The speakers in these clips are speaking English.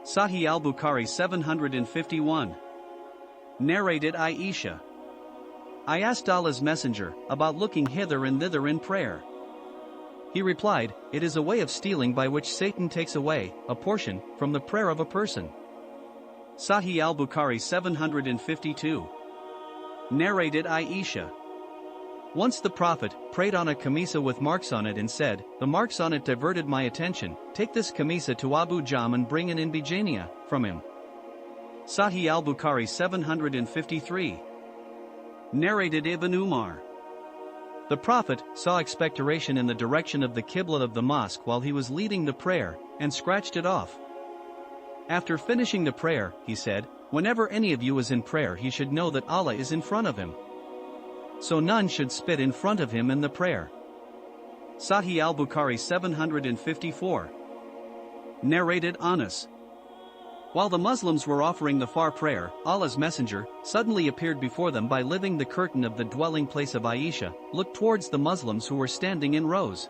Sahih al-Bukhari 751. Narrated Aisha. I asked Allah's Messenger about looking hither and thither in prayer. He replied, it is a way of stealing by which Satan takes away a portion from the prayer of a person. Sahih al-Bukhari 752. Narrated Aisha. Once the Prophet prayed on a camisa with marks on it and said, the marks on it diverted my attention, take this camisa to Abu Jam and bring an inbijania from him. Sahih al-Bukhari 753. Narrated Ibn Umar. The Prophet saw expectoration in the direction of the Qibla of the mosque while he was leading the prayer, and scratched it off. After finishing the prayer, he said, whenever any of you is in prayer he should know that Allah is in front of him. So none should spit in front of him in the prayer. Sahih al-Bukhari 754. Narrated Anas. While the Muslims were offering the far prayer, Allah's Messenger suddenly appeared before them by lifting the curtain of the dwelling place of Aisha, looked towards the Muslims who were standing in rows.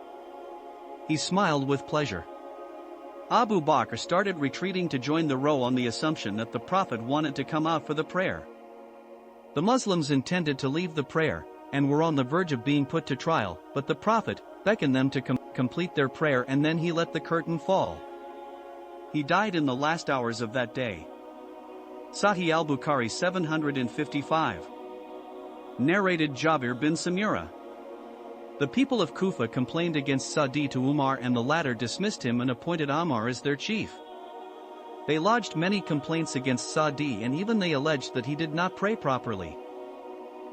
He smiled with pleasure. Abu Bakr started retreating to join the row on the assumption that the Prophet wanted to come out for the prayer. The Muslims intended to leave the prayer, and were on the verge of being put to trial, but the Prophet beckoned them to complete their prayer, and then he let the curtain fall. He died in the last hours of that day. Sahih al-Bukhari 755. Narrated Jabir bin Samura. The people of Kufa complained against Sa'di to Umar, and the latter dismissed him and appointed Ammar as their chief. They lodged many complaints against Sa'di, and even they alleged that he did not pray properly.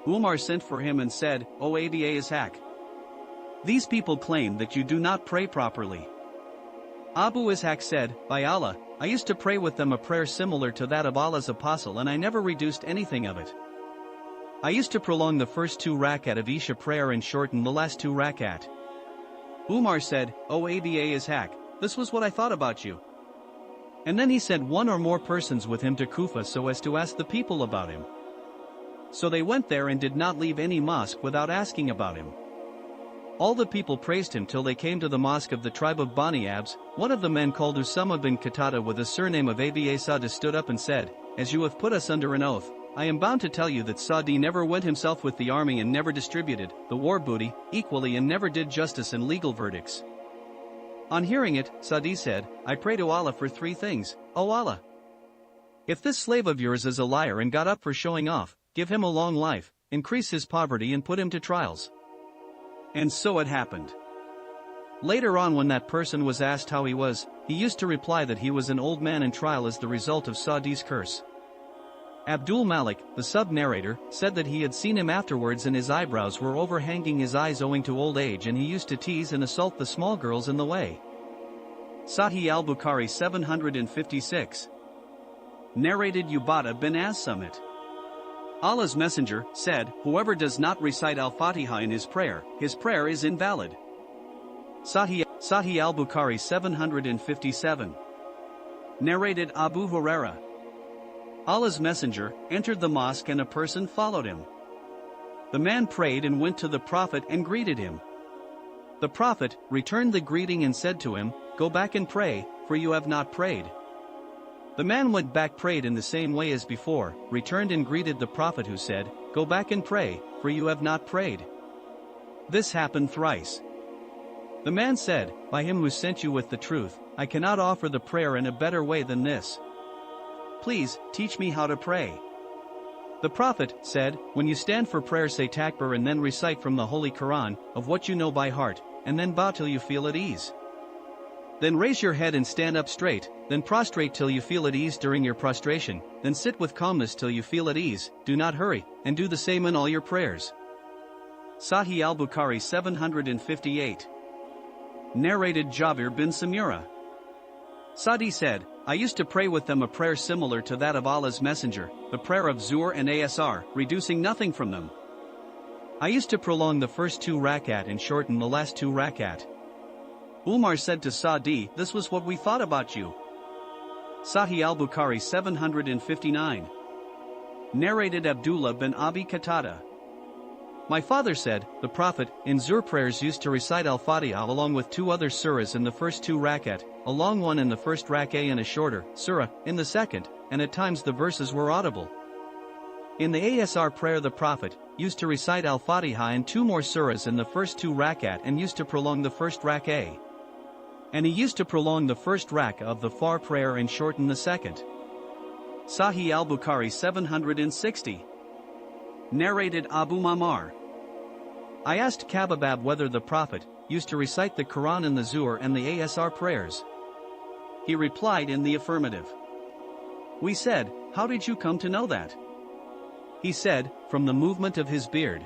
Umar sent for him and said, O Aba Ishaq, these people claim that you do not pray properly. Abu Ishaq said, by Allah, I used to pray with them a prayer similar to that of Allah's apostle, and I never reduced anything of it. I used to prolong the first 2 rakat of Isha prayer and shorten the last 2 rakat. Umar said, O Aba Ishaq, this was what I thought about you. And then he sent 1 or more persons with him to Kufa so as to ask the people about him. So they went there and did not leave any mosque without asking about him. All the people praised him till they came to the mosque of the tribe of Bani Abs. One of the men called Usama bin Qatada with the surname of Abi Sada stood up and said, as you have put us under an oath, I am bound to tell you that Sa'di never went himself with the army and never distributed the war booty equally and never did justice and legal verdicts. On hearing it, Sa'di said, I pray to Allah for 3 things, O Allah. If this slave of yours is a liar and got up for showing off, give him a long life, increase his poverty and put him to trials. And so it happened. Later on, when that person was asked how he was, he used to reply that he was an old man in trial as the result of Sa'di's curse. Abdul Malik, the sub-narrator, said that he had seen him afterwards and his eyebrows were overhanging his eyes owing to old age, and he used to tease and assault the small girls in the way. Sahih al-Bukhari 756. Narrated Ubadah bin as-Samit. Allah's Messenger said, whoever does not recite al-Fatiha in his prayer is invalid. Sahih al-Bukhari 757. Narrated Abu Hurairah. Allah's Messenger entered the mosque and a person followed him. The man prayed and went to the Prophet and greeted him. The Prophet returned the greeting and said to him, go back and pray, for you have not prayed. The man went back, prayed in the same way as before, returned and greeted the Prophet, who said, go back and pray, for you have not prayed. This happened thrice. The man said, by him who sent you with the truth, I cannot offer the prayer in a better way than this. Please, teach me how to pray. The Prophet said, when you stand for prayer say takbir and then recite from the Holy Quran, of what you know by heart, and then bow till you feel at ease. Then raise your head and stand up straight, then prostrate till you feel at ease during your prostration, then sit with calmness till you feel at ease, do not hurry, and do the same in all your prayers. Sahih al-Bukhari 758. Narrated Jabir bin Samura. Sa'di said, I used to pray with them a prayer similar to that of Allah's Messenger, the prayer of Zuhr and Asr, reducing nothing from them. I used to prolong the first 2 rakat and shorten the last 2 rakat. Umar said to Sa'di, this was what we thought about you. Sahih al-Bukhari 759. Narrated Abdullah bin Abi Qatada. My father said, the Prophet, in Zuhr prayers used to recite al-Fatiha along with two other surahs in the first two rakat, a long one in the first rak'ah and a shorter surah in the second, and at times the verses were audible. In the Asr prayer the Prophet used to recite al-Fatiha and two more surahs in the first two rakat and used to prolong the first rak'ah. And he used to prolong the first rak'ah of the far prayer and shorten the second. Sahih al-Bukhari 760. Narrated Abu Ma'mar. I asked Kababab whether the Prophet used to recite the Quran in the Zuhr and the Asr prayers. He replied in the affirmative. We said, how did you come to know that? He said, from the movement of his beard.